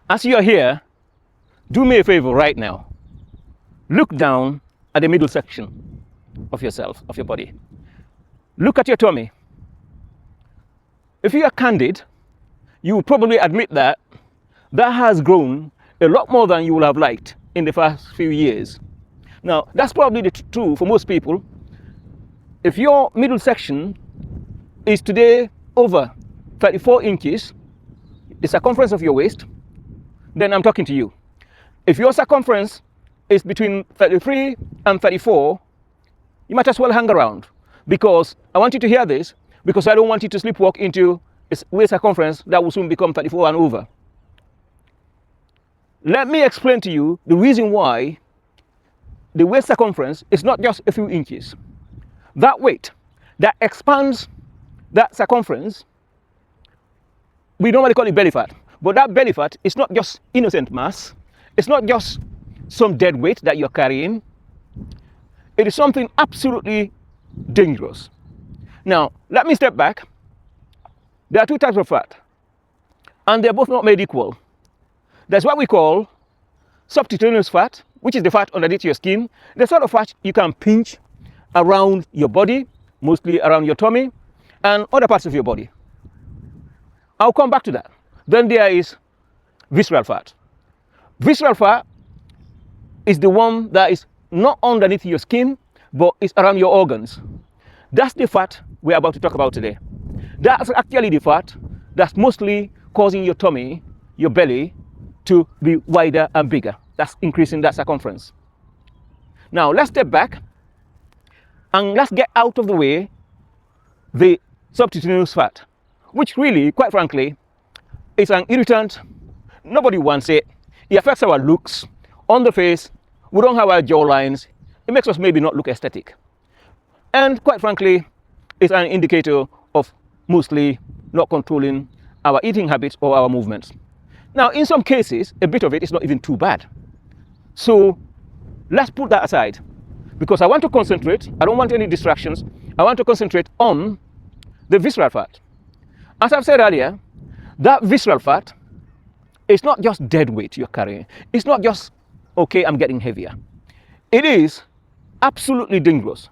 As you are here, do me a favor right now. Look down at the middle section of yourself, of your body. Look at your tummy. If you are candid, you will probably admit that that has grown a lot more than you will have liked in the past few years. Now, that's probably true for most people. If your middle section is today over 34 inches, the circumference of your waist, then I'm talking to you. If your circumference is between 33 and 34, you might as well hang around, because I want you to hear this, because I don't want you to sleepwalk into a waist circumference that will soon become 34 and over. Let me explain to you the reason why the waist circumference is not just a few inches. That weight that expands that circumference, we normally call it belly fat. But that belly fat is not just innocent mass. It's not just some dead weight that you're carrying. It is something absolutely dangerous. Now, let me step back. There are two types of fat, and they're both not made equal. There's what we call subcutaneous fat, which is the fat underneath your skin. The sort of fat you can pinch around your body, mostly around your tummy, and other parts of your body. I'll come back to that. Then there is visceral fat. Visceral fat is the one that is not underneath your skin, but is around your organs. That's the fat we're about to talk about today. That's actually the fat that's mostly causing your tummy, your belly, to be wider and bigger. That's increasing that circumference. Now, let's step back and let's get out of the way the subcutaneous fat, which really, quite frankly, is an irritant. Nobody wants it. It affects our looks on the face. We don't have our jawlines. It makes us maybe not look aesthetic. And quite frankly, it's an indicator of mostly not controlling our eating habits or our movements. Now, in some cases, a bit of it is not even too bad. So let's put that aside, because I want to concentrate. I don't want any distractions. I want to concentrate on the visceral fat. As I've said earlier, that visceral fat is not just dead weight you're carrying. It's not just, okay, I'm getting heavier. It is absolutely dangerous.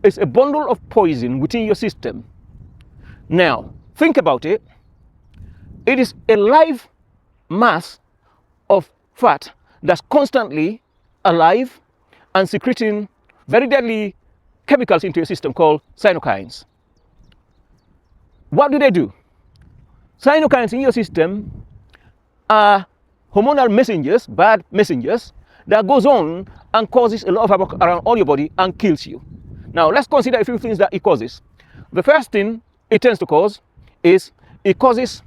It's a bundle of poison within your system. Now, think about it. It is a live mass of fat that's constantly alive and secreting very deadly chemicals into your system called cytokines. What do? Cytokines in your system are hormonal messengers, bad messengers, that goes on and causes a lot of havoc around all your body and kills you. Now, let's consider a few things that it causes. The first thing it tends to cause is it causes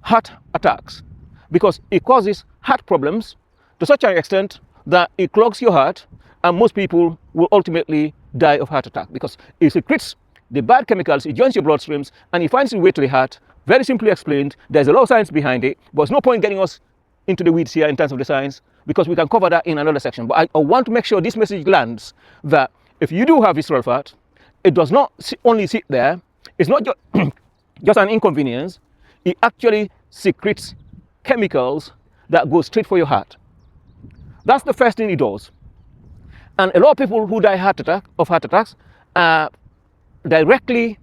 heart attacks, because it causes heart problems to such an extent that it clogs your heart, and most people will ultimately die of heart attack, because it secretes the bad chemicals, it joins your bloodstreams, and it finds its way to the heart. Very simply explained, there's a lot of science behind it, but there's no point getting us into the weeds here in terms of the science, because we can cover that in another section. But I want to make sure this message lands, that if you do have visceral fat, it does not only sit there. It's not just an inconvenience. It actually secretes chemicals that go straight for your heart. That's the first thing it does. And a lot of people who die of heart attacks are directly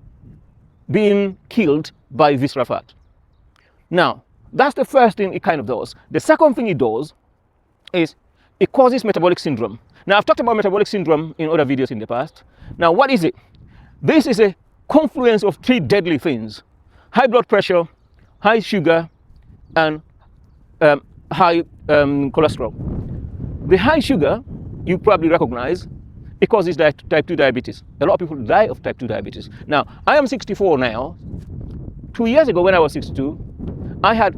being killed by visceral fat. Now, that's the first thing it kind of does. The second thing it does is it causes metabolic syndrome. Now, I've talked about metabolic syndrome in other videos in the past. Now, what is it? This is a confluence of three deadly things: high blood pressure, high sugar, and high cholesterol. The high sugar, you probably recognize, it causes type 2 diabetes. A lot of people die of type 2 diabetes. Now, I am 64 now. 2 years ago, when I was 62, I had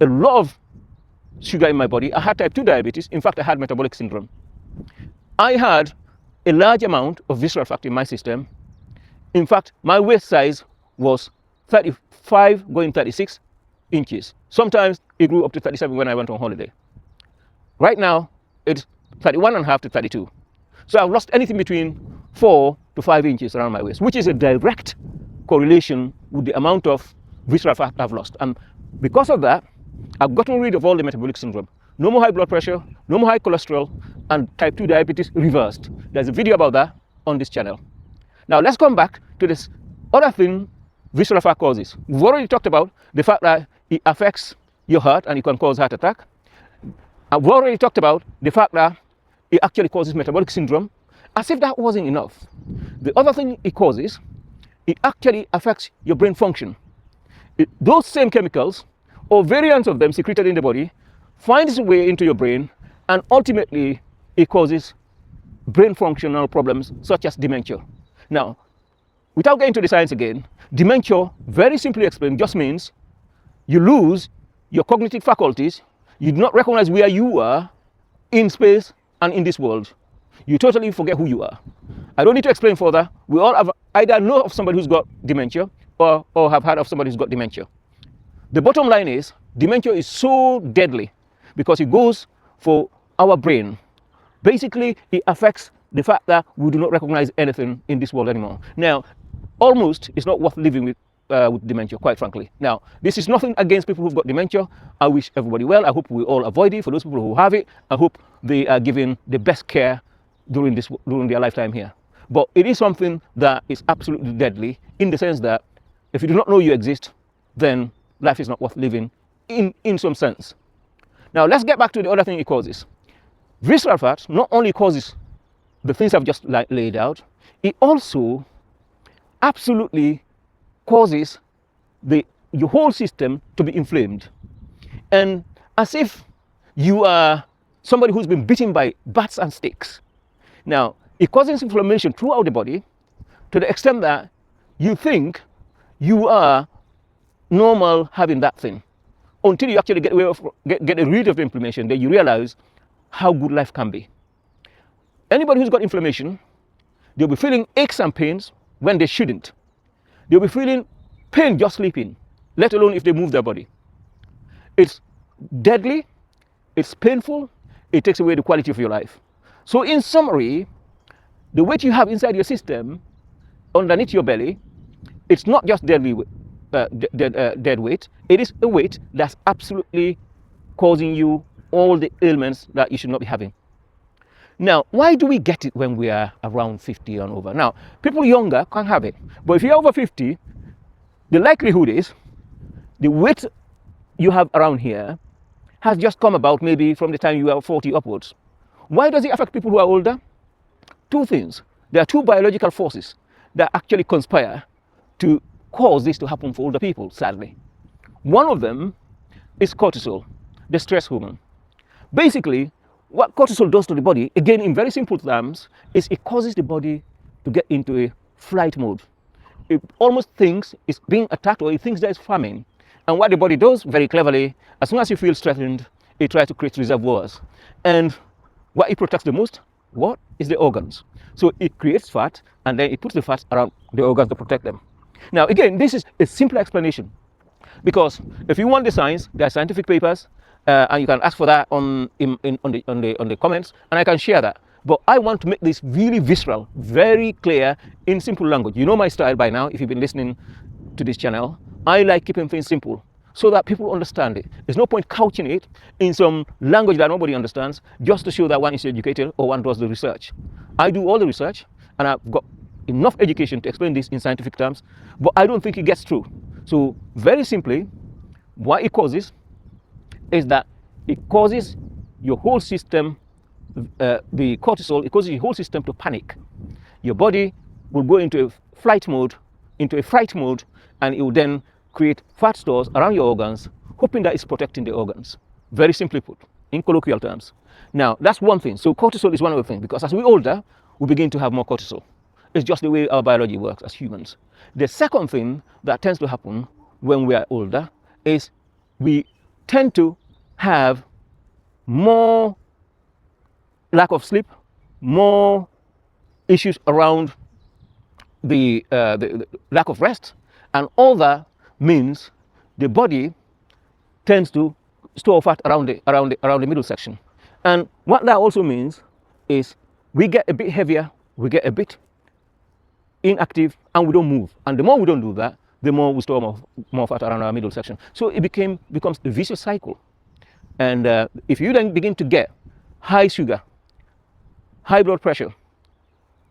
a lot of sugar in my body. I had type 2 diabetes. In fact, I had metabolic syndrome. I had a large amount of visceral fat in my system. In fact, my waist size was 35 going 36 inches. Sometimes it grew up to 37 when I went on holiday. Right now, it's 31.5 to 32. So I've lost anything between 4 to 5 inches around my waist, which is a direct correlation with the amount of visceral fat I've lost. And because of that, I've gotten rid of all the metabolic syndrome. No more high blood pressure, no more high cholesterol, and type 2 diabetes reversed. There's a video about that on this channel. Now let's come back to this other thing visceral fat causes. We've already talked about the fact that it affects your heart and it can cause heart attack. And we've already talked about the fact that it actually causes metabolic syndrome. As if that wasn't enough. The other thing it causes, it actually affects your brain function. Those same chemicals, or variants of them secreted in the body, find its way into your brain, and ultimately it causes brain functional problems such as dementia. Now, without getting into the science again, dementia, very simply explained, just means you lose your cognitive faculties. You do not recognize where you are in space and in this world. You totally forget who you are. I don't need to explain further. We all have either know of somebody who's got dementia or have heard of somebody who's got dementia. The bottom line is, dementia is so deadly because it goes for our brain. Basically, it affects the fact that we do not recognize anything in this world anymore. Now, almost it's not worth living with dementia, quite frankly. Now, this is nothing against people who've got dementia. I wish everybody well. I hope we all avoid it. For those people who have it, I hope they are given the best care during their lifetime here. But it is something that is absolutely deadly, in the sense that if you do not know you exist, then life is not worth living in some sense. Now let's get back to the other thing it causes. Visceral fat not only causes the things I've just laid out, it also absolutely causes your whole system to be inflamed. And as if you are somebody who's been beaten by bats and sticks. Now, it causes inflammation throughout the body to the extent that you think you are normal having that thing. Until you actually get rid of the inflammation, then you realize how good life can be. Anybody who's got inflammation, they'll be feeling aches and pains when they shouldn't. They'll be feeling pain just sleeping, let alone if they move their body. It's deadly, it's painful, it takes away the quality of your life. So in summary, the weight you have inside your system, underneath your belly, it's not just dead weight, it is a weight that's absolutely causing you all the ailments that you should not be having. Now, why do we get it when we are around 50 and over? Now, people younger can have it, but if you're over 50, the likelihood is the weight you have around here has just come about maybe from the time you are 40 upwards. Why does it affect people who are older? Two things. There are two biological forces that actually conspire to cause this to happen for older people, sadly. One of them is cortisol, the stress hormone. Basically, what cortisol does to the body, again in very simple terms, is it causes the body to get into a flight mode. It almost thinks it's being attacked, or it thinks there's famine. And what the body does, very cleverly, as soon as you feel threatened, it tries to create reservoirs. And what it protects the most, what is the organs. So it creates fat, and then it puts the fat around the organs to protect them. Now again, this is a simple explanation, because if you want the science, there are scientific papers, and you can ask for that on the comments, and I can share that. But I want to make this really visceral, very clear, in simple language. You know my style by now, if you've been listening to this channel. I like keeping things simple so that people understand it. There's no point couching it in some language that nobody understands just to show that one is educated or one does the research. I do all the research, and I've got enough education to explain this in scientific terms, but I don't think it gets through. So very simply, what it causes is that it causes your whole system, the cortisol, it causes your whole system to panic. Your body will go into a fright mode, and it will then create fat stores around your organs, hoping that it's protecting the organs. Very simply put, in colloquial terms. Now, that's one thing. So cortisol is one of the things, because as we older, we begin to have more cortisol. It's just the way our biology works as humans. The second thing that tends to happen when we are older is we tend to have more lack of sleep, more issues around the lack of rest, and all that means the body tends to store fat around the middle section. And what that also means is we get a bit heavier, we get a bit inactive, and we don't move. And the more we don't do that, the more we store more fat around our middle section. So it becomes a vicious cycle. And if you then begin to get high sugar, high blood pressure,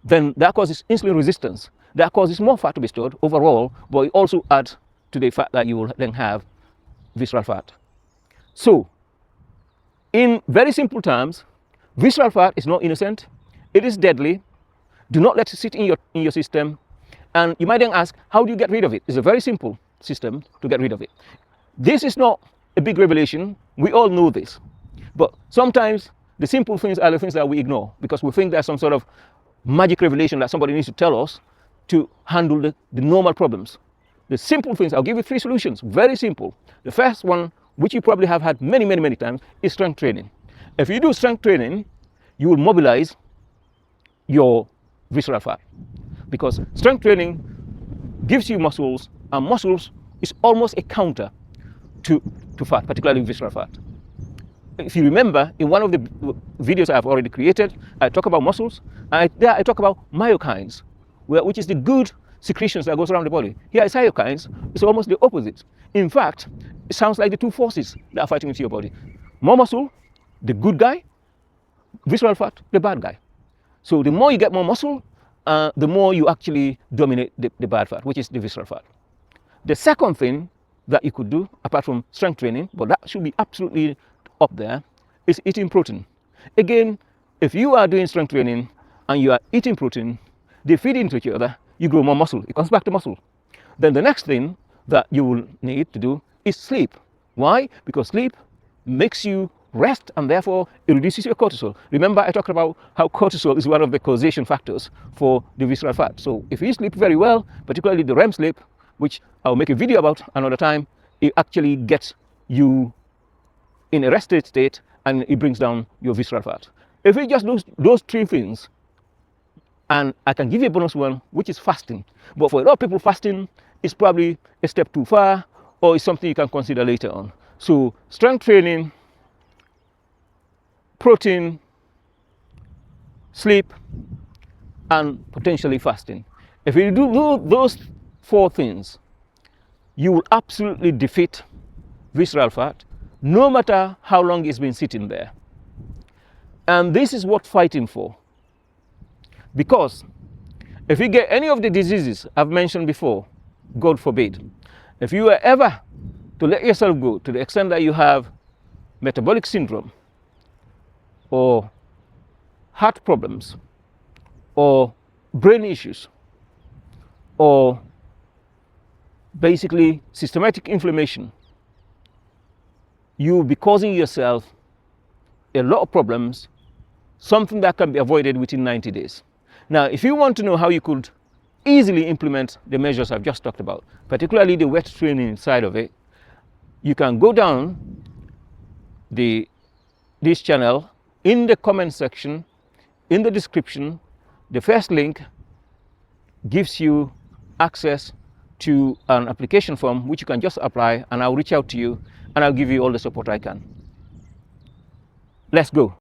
then that causes insulin resistance. That causes more fat to be stored overall, but it also adds to the fact that you will then have visceral fat. So, in very simple terms, visceral fat is not innocent. It is deadly. Do not let it sit in your system. And you might then ask, how do you get rid of it? It's a very simple system to get rid of it. This is not a big revelation. We all know this. But sometimes the simple things are the things that we ignore because we think there's some sort of magic revelation that somebody needs to tell us to handle the normal problems. The simple things, I'll give you 3 solutions, very simple. The first one, which you probably have had many, many, many times, is strength training. If you do strength training, you will mobilize your visceral fat because strength training gives you muscles, and muscles is almost a counter to fat, particularly visceral fat. If you remember, in one of the videos I've already created, I talk about muscles, and there I talk about myokines, which is the good secretions that goes around the body. Here is cytokines. It's almost the opposite. In fact, it sounds like the 2 forces that are fighting into your body. More muscle, the good guy; visceral fat, the bad guy. So the more you get more muscle, the more you actually dominate the bad fat, which is the visceral fat. The second thing that you could do, apart from strength training, but that should be absolutely up there, is eating protein. Again, if you are doing strength training and you are eating protein, they feed into each other, you grow more muscle. It comes back to muscle. Then the next thing that you will need to do is sleep. Why? Because sleep makes you rest and therefore it reduces your cortisol. Remember, I talked about how cortisol is one of the causation factors for the visceral fat. So if you sleep very well, particularly the REM sleep, which I'll make a video about another time, it actually gets you in a rested state and it brings down your visceral fat. If you just do those 3 things, and I can give you a bonus one, which is fasting. But for a lot of people, fasting is probably a step too far, or is something you can consider later on. So strength training, protein, sleep, and potentially fasting. If you do those 4 things, you will absolutely defeat visceral fat, no matter how long it's been sitting there. And this is worth fighting for. Because if you get any of the diseases I've mentioned before, God forbid, if you are ever to let yourself go to the extent that you have metabolic syndrome, or heart problems, or brain issues, or basically systematic inflammation, you will be causing yourself a lot of problems, something that can be avoided within 90 days. Now, if you want to know how you could easily implement the measures I've just talked about, particularly the weight training side of it, you can go down this channel in the comment section, in the description. The first link gives you access to an application form which you can just apply, and I'll reach out to you and I'll give you all the support I can. Let's go.